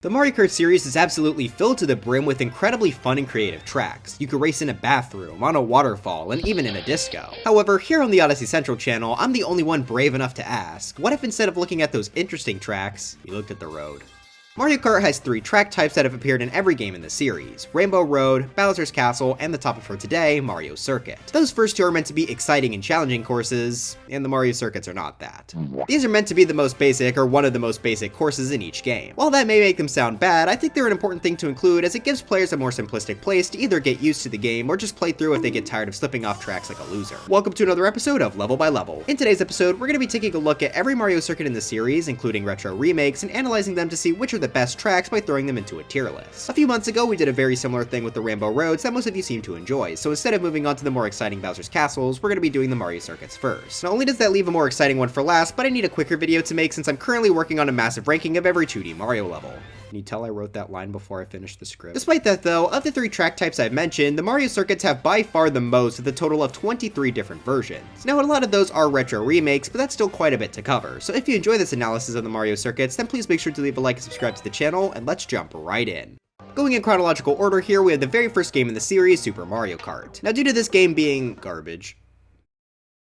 The Mario Kart series is absolutely filled to the brim with incredibly fun and creative tracks. You could race in a bathroom, on a waterfall, and even in a disco. However, here on the Odyssey Central channel, I'm the only one brave enough to ask, what if instead of looking at those interesting tracks, we looked at the road? Mario Kart has 3 track types that have appeared in every game in the series: Rainbow Road, Bowser's Castle, and the topic for today, Mario Circuit. Those first 2 are meant to be exciting and challenging courses, and the Mario Circuits are not that. These are meant to be the most basic, or one of the most basic courses in each game. While that may make them sound bad, I think they're an important thing to include as it gives players a more simplistic place to either get used to the game or just play through if they get tired of slipping off tracks like a loser. Welcome to another episode of Level by Level. In today's episode, we're going to be taking a look at every Mario Circuit in the series, including retro remakes, and analyzing them to see which are the best tracks by throwing them into a tier list. A few months ago, we did a very similar thing with the Rainbow Roads that most of you seem to enjoy, so instead of moving on to the more exciting Bowser's Castles, we're going to be doing the Mario Circuits first. Not only does that leave a more exciting one for last, but I need a quicker video to make since I'm currently working on a massive ranking of every 2D Mario level. Can you tell I wrote that line before I finished the script? Despite that though, of the 3 track types I've mentioned, the Mario Circuits have by far the most with a total of 23 different versions. Now a lot of those are retro remakes, but that's still quite a bit to cover, so if you enjoy this analysis of the Mario Circuits, then please make sure to leave a like and subscribe to the channel, and let's jump right in. Going in chronological order here, we have the very first game in the series, Super Mario Kart. Now due to this game being garbage,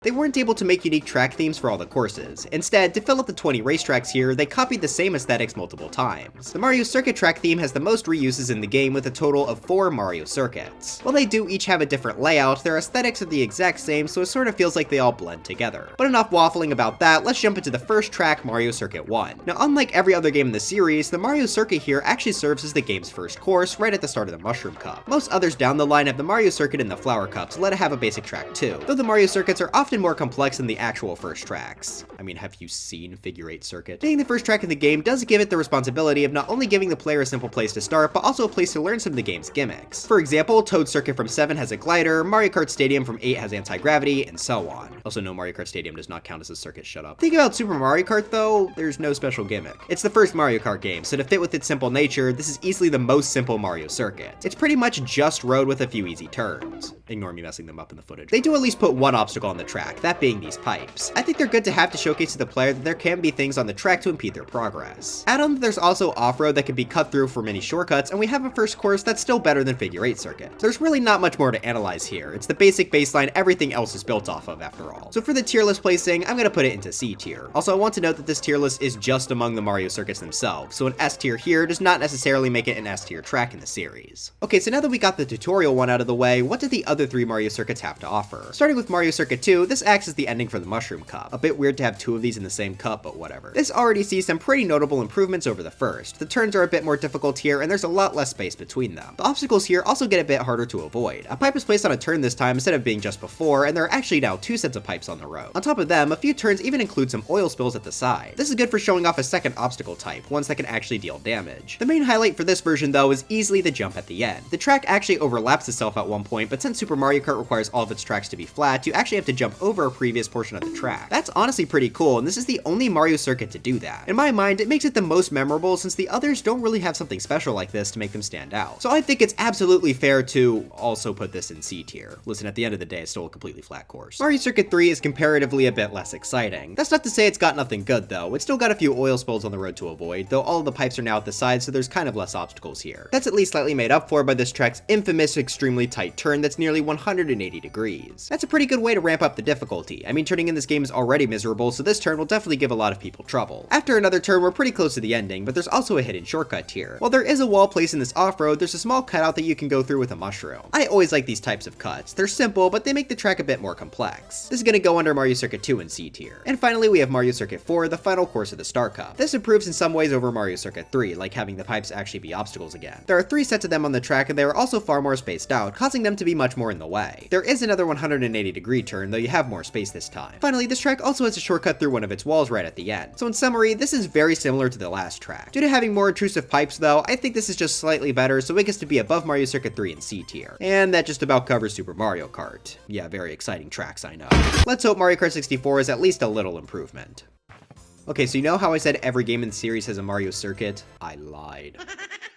they weren't able to make unique track themes for all the courses. Instead, to fill up the 20 racetracks here, they copied the same aesthetics multiple times. The Mario Circuit track theme has the most reuses in the game with a total of 4 Mario Circuits. While they do each have a different layout, their aesthetics are the exact same, so it sort of feels like they all blend together. But enough waffling about that, let's jump into the first track, Mario Circuit 1. Now unlike every other game in the series, the Mario Circuit here actually serves as the game's first course right at the start of the Mushroom Cup. Most others down the line have the Mario Circuit in the Flower Cup to let it have a basic track too, though the Mario Circuits are often more complex than the actual first tracks. I mean, have you seen Figure 8 Circuit? Being the first track in the game does give it the responsibility of not only giving the player a simple place to start, but also a place to learn some of the game's gimmicks. For example, Toad Circuit from 7 has a glider, Mario Kart Stadium from 8 has anti-gravity, and so on. Also, no, Mario Kart Stadium does not count as a circuit, shut up. Thinking about Super Mario Kart though, there's no special gimmick. It's the first Mario Kart game, so to fit with its simple nature, this is easily the most simple Mario Circuit. It's pretty much just road with a few easy turns. Ignore me messing them up in the footage. They do at least put one obstacle on the track, that being these pipes. I think they're good to have to showcase to the player that there can be things on the track to impede their progress. Add on that there's also off-road that can be cut through for many shortcuts, and we have a first course that's still better than Figure 8 Circuit. There's really not much more to analyze here. It's the basic baseline everything else is built off of after all. So for the tier list placing, I'm gonna put it into C tier. Also, I want to note that this tier list is just among the Mario Circuits themselves, so an S tier here does not necessarily make it an S tier track in the series. Okay, so now that we got the tutorial one out of the way, what do the other 3 Mario Circuits have to offer? Starting with Mario Circuit 2, this acts as the ending for the Mushroom Cup. A bit weird to have 2 of these in the same cup, but whatever. This already sees some pretty notable improvements over the first. The turns are a bit more difficult here, and there's a lot less space between them. The obstacles here also get a bit harder to avoid. A pipe is placed on a turn this time instead of being just before, and there are actually now 2 sets of pipes on the road. On top of them, a few turns even include some oil spills at the side. This is good for showing off a second obstacle type, ones that can actually deal damage. The main highlight for this version though is easily the jump at the end. The track actually overlaps itself at one point, but since Super Mario Kart requires all of its tracks to be flat, you actually have to jump over a previous portion of the track. That's honestly pretty cool, and this is the only Mario Circuit to do that. In my mind, it makes it the most memorable since the others don't really have something special like this to make them stand out. So I think it's absolutely fair to also put this in C tier. Listen, at the end of the day, it's still a completely flat course. Mario Circuit 3 is comparatively a bit less exciting. That's not to say it's got nothing good though. It's still got a few oil spills on the road to avoid, though all of the pipes are now at the side, so there's kind of less obstacles here. That's at least slightly made up for by this track's infamous extremely tight turn that's nearly 180 degrees. That's a pretty good way to ramp up the difficulty. I mean, turning in this game is already miserable, so this turn will definitely give a lot of people trouble. After another turn, we're pretty close to the ending, but there's also a hidden shortcut here. While there is a wall placed in this off-road, there's a small cutout that you can go through with a mushroom. I always like these types of cuts. They're simple, but they make the track a bit more complex. This is gonna go under Mario Circuit 2 in C tier. And finally, we have Mario Circuit 4, the final course of the Star Cup. This improves in some ways over Mario Circuit 3, like having the pipes actually be obstacles again. There are 3 sets of them on the track, and they are also far more spaced out, causing them to be much more in the way. There is another 180-degree turn, though you have more space this time. Finally, this track also has a shortcut through one of its walls right at the end. So in summary, this is very similar to the last track. Due to having more intrusive pipes though, I think this is just slightly better, so it gets to be above Mario Circuit 3 in C tier. And that just about covers Super Mario Kart. Yeah, very exciting tracks, I know. Let's hope Mario Kart 64 is at least a little improvement. Okay, so you know how I said every game in the series has a Mario Circuit? I lied.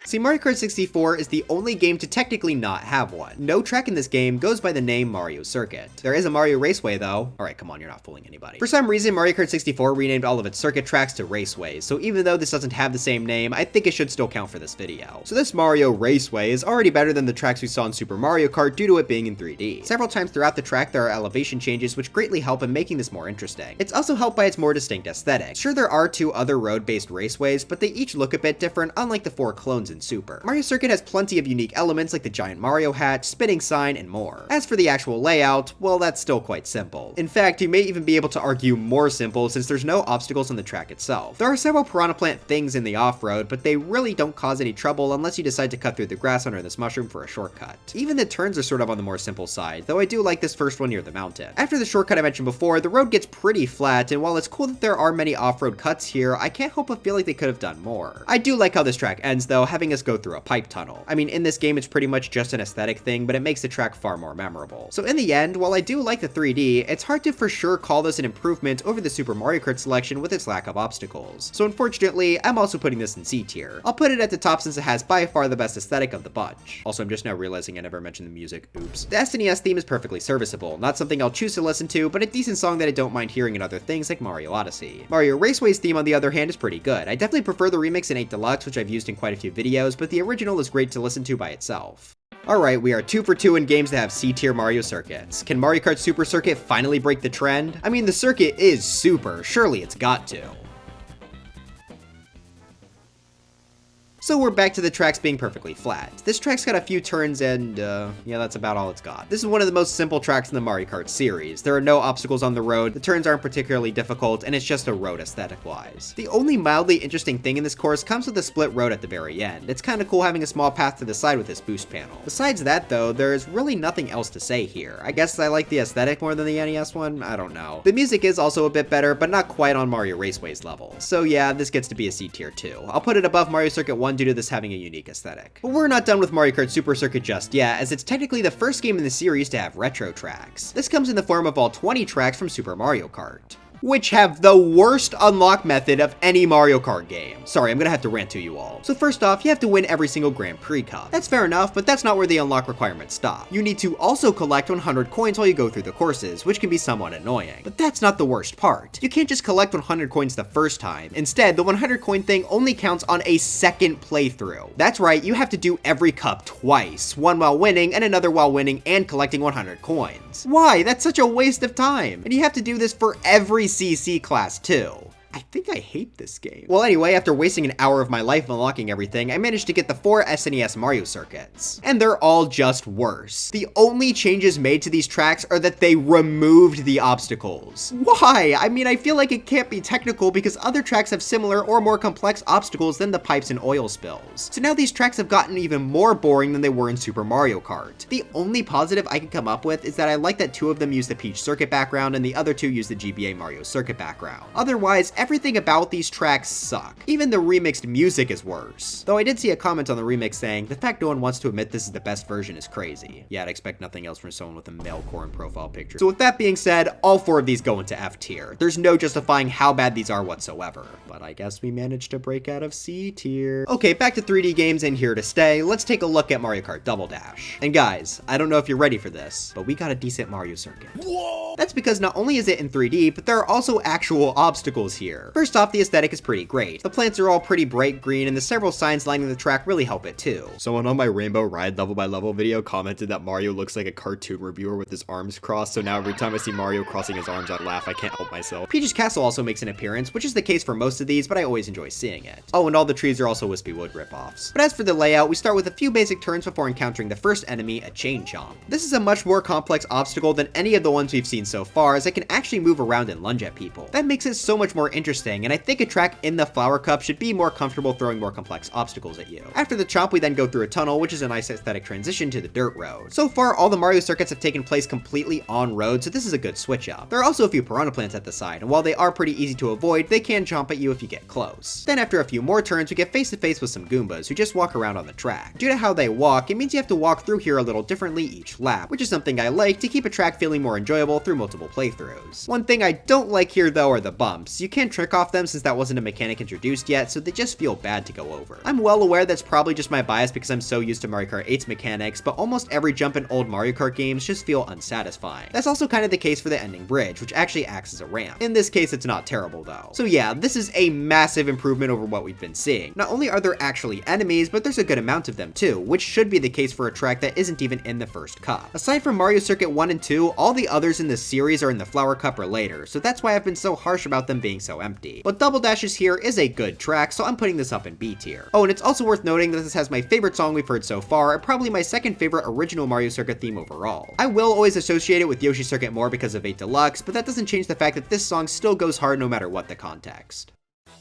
See, Mario Kart 64 is the only game to technically not have one. No track in this game goes by the name Mario Circuit. There is a Mario Raceway though. Alright, come on, you're not fooling anybody. For some reason, Mario Kart 64 renamed all of its circuit tracks to raceways, so even though this doesn't have the same name, I think it should still count for this video. So this Mario Raceway is already better than the tracks we saw in Super Mario Kart due to it being in 3D. Several times throughout the track, there are elevation changes which greatly help in making this more interesting. It's also helped by its more distinct aesthetic. Sure, there are 2 other road-based raceways, but they each look a bit different, unlike the 4 clones in Super. Mario Circuit has plenty of unique elements like the giant Mario hat, spinning sign, and more. As for the actual layout, well, that's still quite simple. In fact, you may even be able to argue more simple since there's no obstacles on the track itself. There are several Piranha Plant things in the off-road, but they really don't cause any trouble unless you decide to cut through the grass under this mushroom for a shortcut. Even the turns are sort of on the more simple side, though I do like this first one near the mountain. After the shortcut I mentioned before, the road gets pretty flat, and while it's cool that there are many off-road cuts here, I can't help but feel like they could have done more. I do like how this track ends though, having us go through a pipe tunnel. I mean, in this game it's pretty much just an aesthetic thing, but it makes the track far more memorable. So in the end, while I do like the 3D, it's hard to for sure call this an improvement over the Super Mario Kart selection with its lack of obstacles. So unfortunately, I'm also putting this in C tier. I'll put it at the top since it has by far the best aesthetic of the bunch. Also, I'm just now realizing I never mentioned the music. Oops. The SNES theme is perfectly serviceable, not something I'll choose to listen to, but a decent song that I don't mind hearing in other things like Mario Odyssey. Mario Raceway's theme on the other hand is pretty good. I definitely prefer the remix in 8 Deluxe, which I've used in quite a few videos, but the original is great to listen to by itself. Alright, we are 2 for 2 in games that have C-tier Mario circuits. Can Mario Kart Super Circuit finally break the trend? I mean, the circuit is super, surely it's got to. So we're back to the tracks being perfectly flat. This track's got a few turns and, yeah, that's about all it's got. This is one of the most simple tracks in the Mario Kart series. There are no obstacles on the road, the turns aren't particularly difficult, and it's just a road aesthetic-wise. The only mildly interesting thing in this course comes with the split road at the very end. It's kinda cool having a small path to the side with this boost panel. Besides that though, there is really nothing else to say here. I guess I like the aesthetic more than the NES one? I don't know. The music is also a bit better, but not quite on Mario Raceway's level. So yeah, this gets to be a C tier too. I'll put it above Mario Circuit 1 due to this having a unique aesthetic. But we're not done with Mario Kart Super Circuit just yet, as it's technically the first game in the series to have retro tracks. This comes in the form of all 20 tracks from Super Mario Kart, which have the worst unlock method of any Mario Kart game. Sorry, I'm gonna have to rant to you all. So first off, you have to win every single Grand Prix Cup. That's fair enough, but that's not where the unlock requirements stop. You need to also collect 100 coins while you go through the courses, which can be somewhat annoying. But that's not the worst part. You can't just collect 100 coins the first time. Instead, the 100 coin thing only counts on a second playthrough. That's right, you have to do every cup twice, one while winning and another while winning and collecting 100 coins. Why? That's such a waste of time. And you have to do this for every CC class too. I think I hate this game. Well anyway, after wasting an hour of my life unlocking everything, I managed to get the 4 SNES Mario circuits. And they're all just worse. The only changes made to these tracks are that they removed the obstacles. Why? I mean, I feel like it can't be technical because other tracks have similar or more complex obstacles than the pipes and oil spills. So now these tracks have gotten even more boring than they were in Super Mario Kart. The only positive I can come up with is that I like that 2 of them use the Peach circuit background and the other 2 use the GBA Mario circuit background. Otherwise, everything about these tracks suck. Even the remixed music is worse. Though I did see a comment on the remix saying, the fact no one wants to admit this is the best version is crazy. Yeah, I'd expect nothing else from someone with a male core and profile picture. So with that being said, all 4 of these go into F tier. There's no justifying how bad these are whatsoever. But I guess we managed to break out of C tier. Okay, back to 3D games and here to stay. Let's take a look at Mario Kart Double Dash. And guys, I don't know if you're ready for this, but we got a decent Mario circuit. Whoa! That's because not only is it in 3D, but there are also actual obstacles here. First off, the aesthetic is pretty great. The plants are all pretty bright green and the several signs lining the track really help it too. Someone on my Rainbow Ride level by level video commented that Mario looks like a cartoon reviewer with his arms crossed, so now every time I see Mario crossing his arms I laugh, I can't help myself. Peach's Castle also makes an appearance, which is the case for most of these, but I always enjoy seeing it. Oh, and all the trees are also Wispy Wood ripoffs. But as for the layout, we start with a few basic turns before encountering the first enemy, a chain chomp. This is a much more complex obstacle than any of the ones we've seen so far, as it can actually move around and lunge at people. That makes it so much more interesting, and I think a track in the Flower Cup should be more comfortable throwing more complex obstacles at you. After the chomp, we then go through a tunnel, which is a nice aesthetic transition to the dirt road. So far, all the Mario circuits have taken place completely on road, so this is a good switch up. There are also a few piranha plants at the side, and while they are pretty easy to avoid, they can chomp at you if you get close. Then after a few more turns, we get face to face with some Goombas who just walk around on the track. Due to how they walk, it means you have to walk through here a little differently each lap, which is something I like to keep a track feeling more enjoyable through multiple playthroughs. One thing I don't like here though are the bumps. You can't can't trick off them since that wasn't a mechanic introduced yet, so they just feel bad to go over. I'm well aware that's probably just my bias because I'm so used to Mario Kart 8's mechanics, but almost every jump in old Mario Kart games just feel unsatisfying. That's also kind of the case for the ending bridge, which actually acts as a ramp. In this case, it's not terrible though. So yeah, this is a massive improvement over what we've been seeing. Not only are there actually enemies, but there's a good amount of them too, which should be the case for a track that isn't even in the first cup. Aside from Mario Circuit 1 and 2, all the others in this series are in the Flower Cup or later, so that's why I've been so harsh about them being so empty. But Double Dashes here is a good track, so I'm putting this up in B tier. Oh, and it's also worth noting that this has my favorite song we've heard so far, and probably my second favorite original Mario Circuit theme overall. I will always associate it with Yoshi Circuit more because of 8 Deluxe, but that doesn't change the fact that this song still goes hard no matter what the context.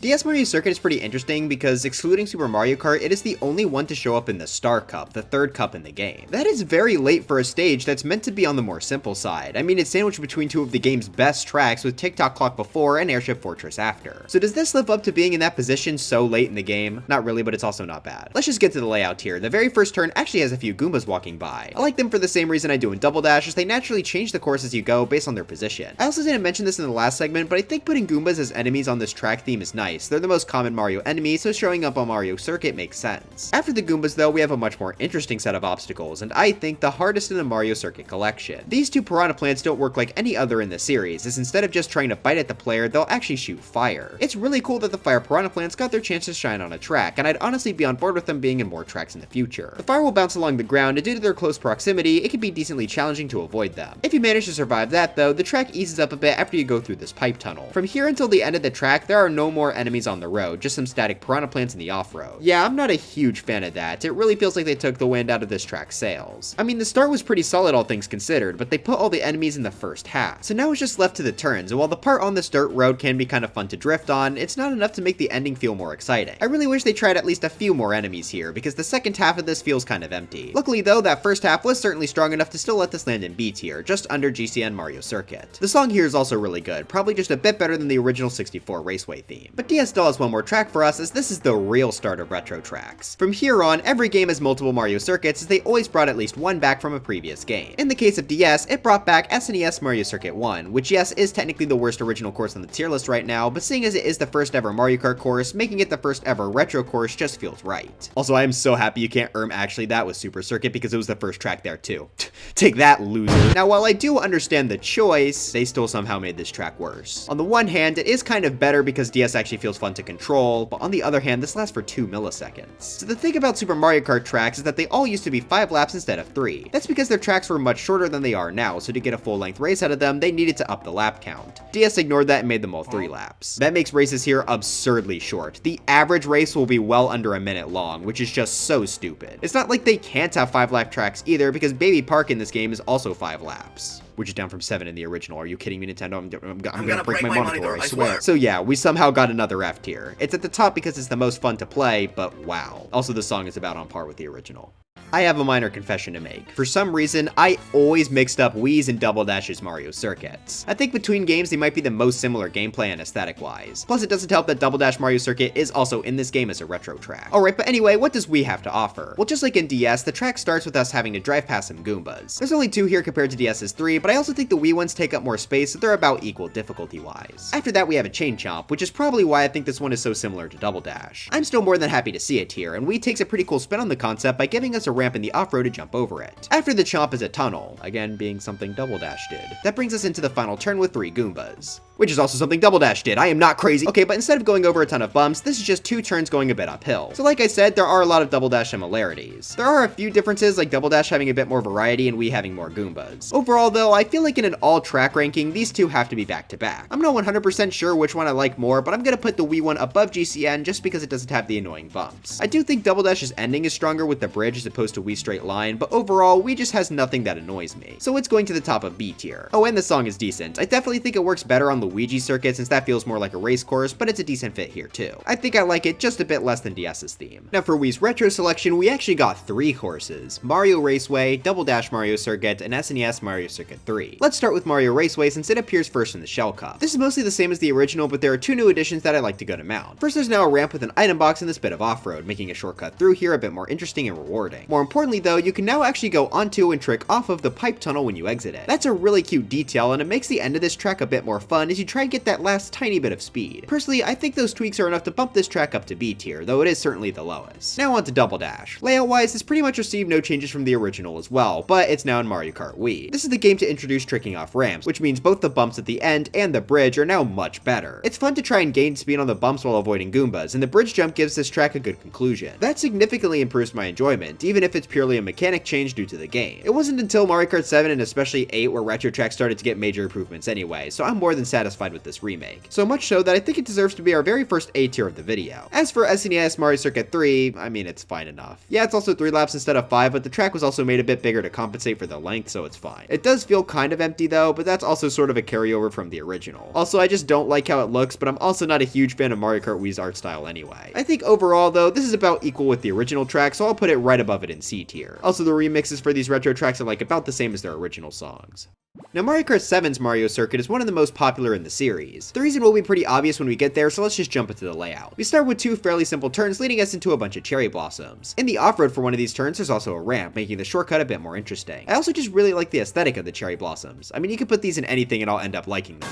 DS Mario Circuit is pretty interesting because, excluding Super Mario Kart, it is the only one to show up in the Star Cup, the third cup in the game. That is very late for a stage that's meant to be on the more simple side. I mean, it's sandwiched between two of the game's best tracks with Tick-Tock Clock before and Airship Fortress after. So does this live up to being in that position so late in the game? Not really, but it's also not bad. Let's just get to the layout here. The very first turn actually has a few Goombas walking by. I like them for the same reason I do in Double Dash, as they naturally change the course as you go based on their position. I also didn't mention this in the last segment, but I think putting Goombas as enemies on this track theme is nice. They're the most common Mario enemy, so showing up on Mario Circuit makes sense. After the Goombas though, we have a much more interesting set of obstacles, and I think the hardest in the Mario Circuit collection. These two piranha plants don't work like any other in the series, as instead of just trying to bite at the player, they'll actually shoot fire. It's really cool that the fire piranha plants got their chance to shine on a track, and I'd honestly be on board with them being in more tracks in the future. The fire will bounce along the ground, and due to their close proximity, it can be decently challenging to avoid them. If you manage to survive that though, the track eases up a bit after you go through this pipe tunnel. From here until the end of the track, there are no more enemies on the road, just some static piranha plants in the off-road. Yeah, I'm not a huge fan of that. It really feels like they took the wind out of this track's sails. I mean, the start was pretty solid all things considered, but they put all the enemies in the first half. So now it's just left to the turns, and while the part on this dirt road can be kind of fun to drift on, it's not enough to make the ending feel more exciting. I really wish they tried at least a few more enemies here, because the second half of this feels kind of empty. Luckily though, that first half was certainly strong enough to still let this land in B tier, just under GCN Mario Circuit. The song here is also really good, probably just a bit better than the original 64 Raceway theme. But DS still has one more track for us, as this is the real start of retro tracks. From here on, every game has multiple Mario Circuits, as they always brought at least one back from a previous game. In the case of DS, it brought back SNES Mario Circuit 1, which yes, is technically the worst original course on the tier list right now, but seeing as it is the first ever Mario Kart course, making it the first ever retro course just feels right. Also, I am so happy you can't actually that with Super Circuit, because it was the first track there too. Take that, loser. Now, while I do understand the choice, they still somehow made this track worse. On the one hand, it is kind of better because DS actually feels fun to control, but on the other hand, this lasts for 2 milliseconds. So the thing about Super Mario Kart tracks is that they all used to be 5 laps instead of 3. That's because their tracks were much shorter than they are now, so to get a full-length race out of them, they needed to up the lap count. DS ignored that and made them all 3 laps. That makes races here absurdly short. The average race will be well under a minute long, which is just so stupid. It's not like they can't have 5-lap tracks either, because Baby Park in this game is also 5 laps. Which is down from 7 in the original. Are you kidding me, Nintendo? I'm gonna break my monitor, I swear. So yeah, we somehow got another F tier. It's at the top because it's the most fun to play, but wow. Also, the song is about on par with the original. I have a minor confession to make. For some reason, I always mixed up Wii's and Double Dash's Mario Circuits. I think between games, they might be the most similar gameplay and aesthetic-wise. Plus, it doesn't help that Double Dash Mario Circuit is also in this game as a retro track. Alright, but anyway, what does Wii have to offer? Well, just like in DS, the track starts with us having to drive past some Goombas. There's only 2 here compared to DS's 3, but I also think the Wii ones take up more space, so they're about equal difficulty-wise. After that, we have a Chain Chomp, which is probably why I think this one is so similar to Double Dash. I'm still more than happy to see it here, and Wii takes a pretty cool spin on the concept by giving us a ramp in the off-road to jump over it. After the chomp is a tunnel, again being something Double Dash did. That brings us into the final turn with 3 Goombas. Which is also something Double Dash did. I am not crazy. Okay, but instead of going over a ton of bumps, this is just 2 turns going a bit uphill. So like I said, there are a lot of Double Dash similarities. There are a few differences, like Double Dash having a bit more variety and Wii having more Goombas. Overall though, I feel like in an all-track ranking, these two have to be back to back. I'm not 100% sure which one I like more, but I'm gonna put the Wii one above GCN just because it doesn't have the annoying bumps. I do think Double Dash's ending is stronger with the bridge as opposed to Wii Straight Line, but overall, Wii just has nothing that annoys me. So it's going to the top of B tier. Oh, and the song is decent. I definitely think it works better on Luigi Circuit since that feels more like a race course, but it's a decent fit here too. I think I like it just a bit less than DS's theme. Now for Wii's retro selection, we actually got 3 courses: Mario Raceway, Double Dash Mario Circuit, and SNES Mario Circuit 3. Let's start with Mario Raceway since it appears first in the Shell Cup. This is mostly the same as the original, but there are 2 new additions that I like to go to mount. First, there's now a ramp with an item box in this bit of off-road, making a shortcut through here a bit more interesting and rewarding. More importantly though, you can now actually go onto and trick off of the pipe tunnel when you exit it. That's a really cute detail, and it makes the end of this track a bit more fun as you try and get that last tiny bit of speed. Personally, I think those tweaks are enough to bump this track up to B tier, though it is certainly the lowest. Now on to Double Dash. Layout wise, this pretty much received no changes from the original as well, but it's now in Mario Kart Wii. This is the game to introduce tricking off ramps, which means both the bumps at the end and the bridge are now much better. It's fun to try and gain speed on the bumps while avoiding Goombas, and the bridge jump gives this track a good conclusion. That significantly improves my enjoyment, even if it's purely a mechanic change due to the game. It wasn't until Mario Kart 7 and especially 8 where retro tracks started to get major improvements anyway, so I'm more than satisfied with this remake. So much so that I think it deserves to be our very first A tier of the video. As for SNES Mario Circuit 3, I mean, it's fine enough. Yeah, it's also 3 laps instead of 5, but the track was also made a bit bigger to compensate for the length, so it's fine. It does feel kind of empty though, but that's also sort of a carryover from the original. Also, I just don't like how it looks, but I'm also not a huge fan of Mario Kart Wii's art style anyway. I think overall though, this is about equal with the original track, so I'll put it right above it in C tier. Also, the remixes for these retro tracks are like about the same as their original songs. Now, Mario Kart 7's Mario Circuit is one of the most popular in the series. The reason will be pretty obvious when we get there, so let's just jump into the layout. We start with 2 fairly simple turns leading us into a bunch of cherry blossoms. In the off-road for one of these turns, there's also a ramp, making the shortcut a bit more interesting. I also just really like the aesthetic of the cherry blossoms. I mean, you could put these in anything and I'll end up liking them.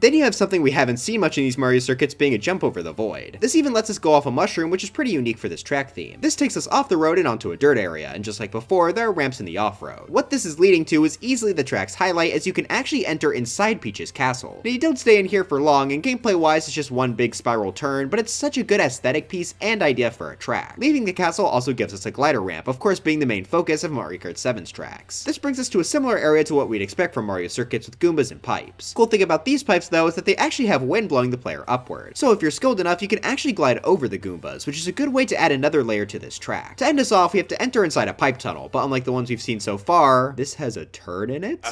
Then you have something we haven't seen much in these Mario circuits, being a jump over the void. This even lets us go off a mushroom, which is pretty unique for this track theme. This takes us off the road and onto a dirt area, and just like before, there are ramps in the off-road. What this is leading to is easily the track's highlight, as you can actually enter inside Peach's castle. Now, you don't stay in here for long, and gameplay-wise it's just one big spiral turn, but it's such a good aesthetic piece and idea for a track. Leaving the castle also gives us a glider ramp, of course being the main focus of Mario Kart 7's tracks. This brings us to a similar area to what we'd expect from Mario circuits with Goombas and pipes. Cool thing about these pipes though is that they actually have wind blowing the player upward. So if you're skilled enough, you can actually glide over the Goombas, which is a good way to add another layer to this track. To end us off, we have to enter inside a pipe tunnel, but unlike the ones we've seen so far, this has a turn in it?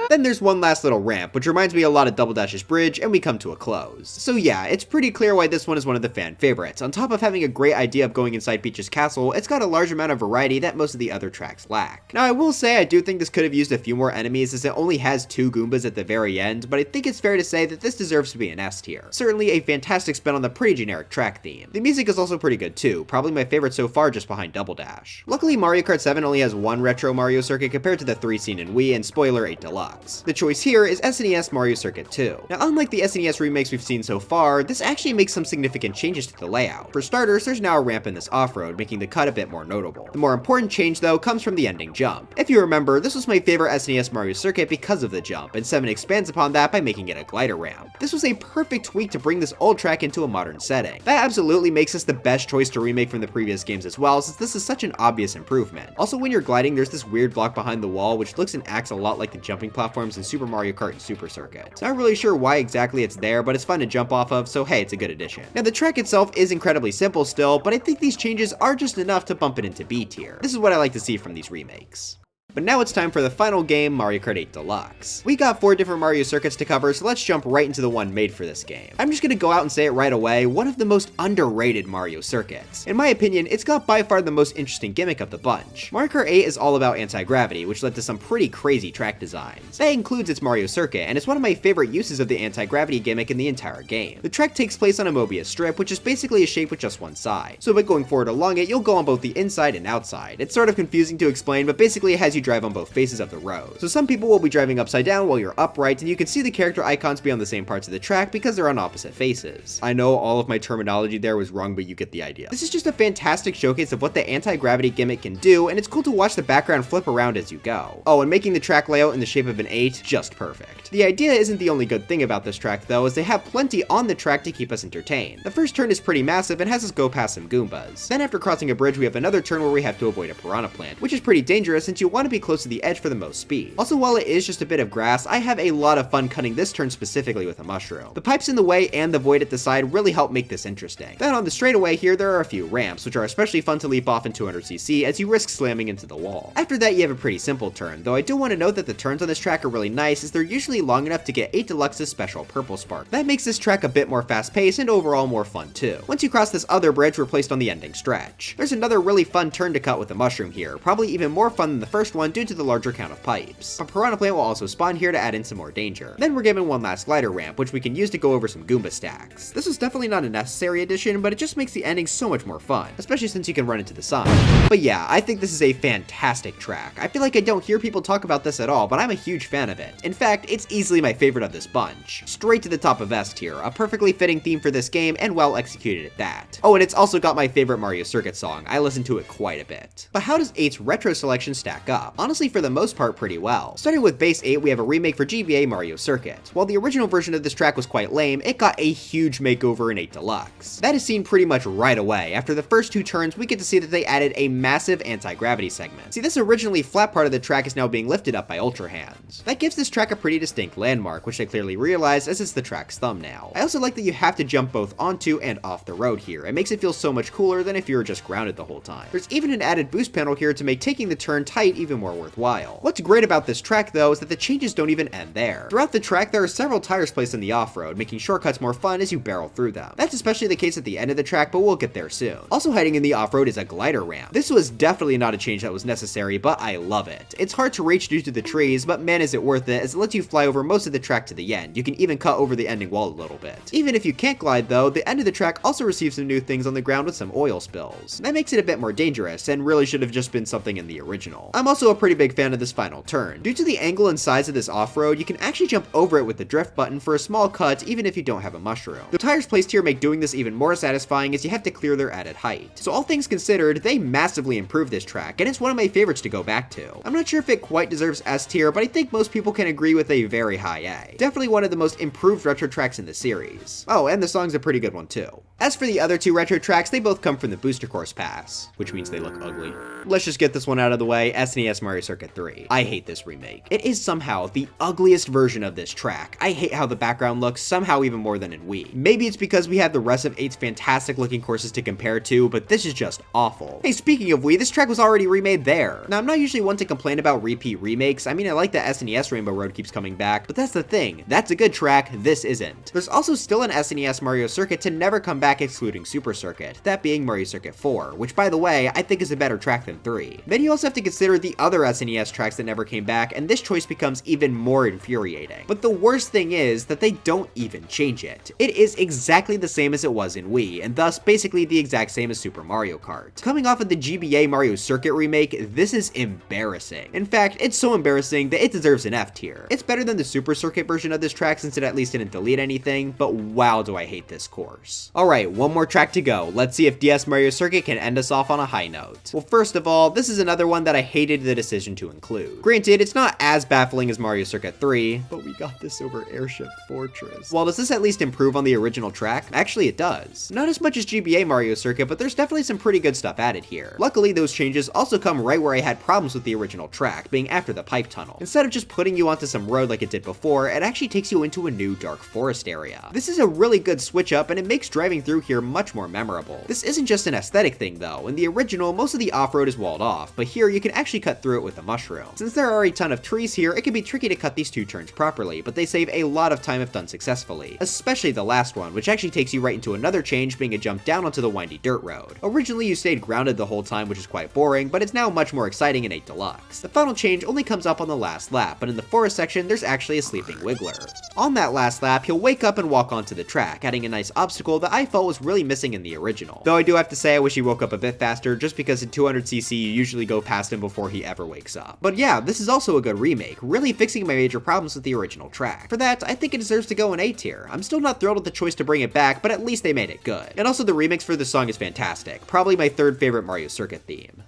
Then there's one last little ramp, which reminds me a lot of Double Dash's bridge, and we come to a close. So yeah, it's pretty clear why this one is one of the fan favorites. On top of having a great idea of going inside Peach's castle, it's got a large amount of variety that most of the other tracks lack. Now I will say I do think this could have used a few more enemies, as it only has 2 Goombas at the very end, but I think it's fair to say that this deserves to be an S tier. Certainly a fantastic spin on the pretty generic track theme. The music is also pretty good too, probably my favorite so far just behind Double Dash. Luckily Mario Kart 7 only has one retro Mario circuit compared to the 3 seen in Wii and spoiler 8 Deluxe. The choice here is SNES Mario Circuit 2. Now unlike the SNES remakes we've seen so far, this actually makes some significant changes to the layout. For starters, there's now a ramp in this off-road, making the cut a bit more notable. The more important change though comes from the ending jump. If you remember, this was my favorite SNES Mario circuit because of the jump, and 7 expands upon that by making it a glider ramp. This was a perfect tweak to bring this old track into a modern setting. That absolutely makes this the best choice to remake from the previous games as well, since this is such an obvious improvement. Also, when you're gliding, there's this weird block behind the wall which looks and acts a lot like the jumping platforms in Super Mario Kart and Super Circuit. Not really sure why exactly it's there, but it's fun to jump off of, so hey, it's a good addition. Now the track itself is incredibly simple still, but I think these changes are just enough to bump it into B tier. This is what I like to see from these remakes. But now it's time for the final game, Mario Kart 8 Deluxe. We got 4 different Mario circuits to cover, so let's jump right into the one made for this game. I'm just gonna go out and say it right away, one of the most underrated Mario circuits. In my opinion, it's got by far the most interesting gimmick of the bunch. Mario Kart 8 is all about anti-gravity, which led to some pretty crazy track designs. That includes its Mario circuit, and it's one of my favorite uses of the anti-gravity gimmick in the entire game. The track takes place on a Mobius strip, which is basically a shape with just one side. So by going forward along it, you'll go on both the inside and outside. It's sort of confusing to explain, but basically it has you drive on both faces of the road. So some people will be driving upside down while you're upright, and you can see the character icons be on the same parts of the track because they're on opposite faces. I know all of my terminology there was wrong, but you get the idea. This is just a fantastic showcase of what the anti-gravity gimmick can do, and it's cool to watch the background flip around as you go. Oh, and making the track layout in the shape of an 8, just perfect. The idea isn't the only good thing about this track though, as they have plenty on the track to keep us entertained. The first turn is pretty massive and has us go past some Goombas. Then after crossing a bridge, we have another turn where we have to avoid a piranha plant, which is pretty dangerous since you want to be close to the edge for the most speed. Also, while it is just a bit of grass, I have a lot of fun cutting this turn specifically with a mushroom. The pipes in the way and the void at the side really help make this interesting. Then on the straightaway here, there are a few ramps, which are especially fun to leap off in 200cc as you risk slamming into the wall. After that, you have a pretty simple turn, though I do want to note that the turns on this track are really nice, as they're usually long enough to get 8 Deluxe's special purple spark. That makes this track a bit more fast-paced and overall more fun too. Once you cross this other bridge, we're placed on the ending stretch. There's another really fun turn to cut with a mushroom here, probably even more fun than the first one, one due to the larger count of pipes. A piranha plant will also spawn here to add in some more danger. Then we're given one last glider ramp, which we can use to go over some Goomba stacks. This was definitely not a necessary addition, but it just makes the ending so much more fun, especially since you can run into the sun. But yeah, I think this is a fantastic track. I feel like I don't hear people talk about this at all, but I'm a huge fan of it. In fact, it's easily my favorite of this bunch. Straight to the top of S tier, a perfectly fitting theme for this game and well executed at that. Oh, and it's also got my favorite Mario Circuit song. I listen to it quite a bit. But how does 8's retro selection stack up? Honestly, for the most part, pretty well. Starting with base 8, we have a remake for GBA Mario Circuit. While the original version of this track was quite lame, it got a huge makeover in 8 Deluxe. That is seen pretty much right away. After the first 2 turns, we get to see that they added a massive anti-gravity segment. See, this originally flat part of the track is now being lifted up by Ultra Hands. That gives this track a pretty distinct landmark, which they clearly realized as it's the track's thumbnail. I also like that you have to jump both onto and off the road here. It makes it feel so much cooler than if you were just grounded the whole time. There's even an added boost panel here to make taking the turn tight even more worthwhile. What's great about this track though is that the changes don't even end there. Throughout the track, there are several tires placed in the off-road, making shortcuts more fun as you barrel through them. That's especially the case at the end of the track, but we'll get there soon. Also hiding in the off-road is a glider ramp. This was definitely not a change that was necessary, but I love it. It's hard to reach due to the trees, but man is it worth it as it lets you fly over most of the track to the end. You can even cut over the ending wall a little bit. Even if you can't glide though, the end of the track also receives some new things on the ground with some oil spills. That makes it a bit more dangerous, and really should have just been something in the original. I'm also a pretty big fan of this final turn. Due to the angle and size of this off-road, you can actually jump over it with the drift button for a small cut even if you don't have a mushroom. The tires placed here make doing this even more satisfying as you have to clear their added height. So all things considered, they massively improved this track, and it's one of my favorites to go back to. I'm not sure if it quite deserves S tier, but I think most people can agree with a very high A. Definitely one of the most improved retro tracks in the series. Oh, and the song's a pretty good one too. As for the other 2 retro tracks, they both come from the Booster Course Pass, which means they look ugly. Let's just get this one out of the way, SNES Mario Circuit 3. I hate this remake. It is somehow the ugliest version of this track. I hate how the background looks, somehow even more than in Wii. Maybe it's because we have the rest of 8's fantastic looking courses to compare to, but this is just awful. Hey, speaking of Wii, this track was already remade there. Now, I'm not usually one to complain about repeat remakes. I mean, I like that SNES Rainbow Road keeps coming back, but that's the thing. That's a good track, this isn't. There's also still an SNES Mario Circuit to never come back excluding Super Circuit, that being Mario Circuit 4, which by the way, I think is a better track than 3. Then you also have to consider the other SNES tracks that never came back, and this choice becomes even more infuriating. But the worst thing is that they don't even change it. It is exactly the same as it was in Wii, and thus basically the exact same as Super Mario Kart. Coming off of the GBA Mario Circuit remake, this is embarrassing. In fact, it's so embarrassing that it deserves an F tier. It's better than the Super Circuit version of this track since it at least didn't delete anything, but wow do I hate this course. Alright, one more track to go. Let's see if DS Mario Circuit can end us off on a high note. Well, first of all, this is another one that I hated the decision to include. Granted, it's not as baffling as Mario Circuit 3, but we got this over Airship Fortress. While does this at least improve on the original track? Actually, it does. Not as much as GBA Mario Circuit, but there's definitely some pretty good stuff added here. Luckily, those changes also come right where I had problems with the original track, being after the pipe tunnel. Instead of just putting you onto some road like it did before, it actually takes you into a new dark forest area. This is a really good switch up, and it makes driving through here much more memorable. This isn't just an aesthetic thing though. In the original, most of the off-road is walled off, but here you can actually cut through it with a mushroom. Since there are a ton of trees here, it can be tricky to cut these 2 turns properly, but they save a lot of time if done successfully. Especially the last one, which actually takes you right into another change, being a jump down onto the windy dirt road. Originally you stayed grounded the whole time, which is quite boring, but it's now much more exciting in 8 Deluxe. The final change only comes up on the last lap, but in the forest section there's actually a sleeping wiggler. On that last lap, he'll wake up and walk onto the track, adding a nice obstacle that I felt was really missing in the original. Though I do have to say I wish he woke up a bit faster, just because in 200cc you usually go past him before he ever wakes up. But yeah, this is also a good remake, really fixing my major problems with the original track. For that, I think it deserves to go in A tier. I'm still not thrilled with the choice to bring it back, but at least they made it good. And also the remix for this song is fantastic, probably my 3rd favorite Mario Circuit theme.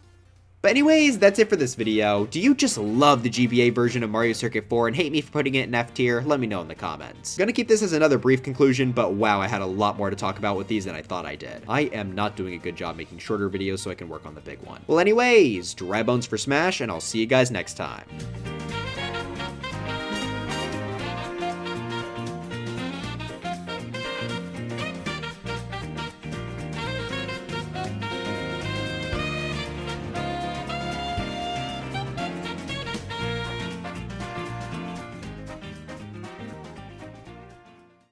But anyways, that's it for this video. Do you just love the GBA version of Mario Circuit 4 and hate me for putting it in F tier? Let me know in the comments. Gonna keep this as another brief conclusion, but wow, I had a lot more to talk about with these than I thought I did. I am not doing a good job making shorter videos so I can work on the big one. Well anyways, dry bones for Smash, and I'll see you guys next time.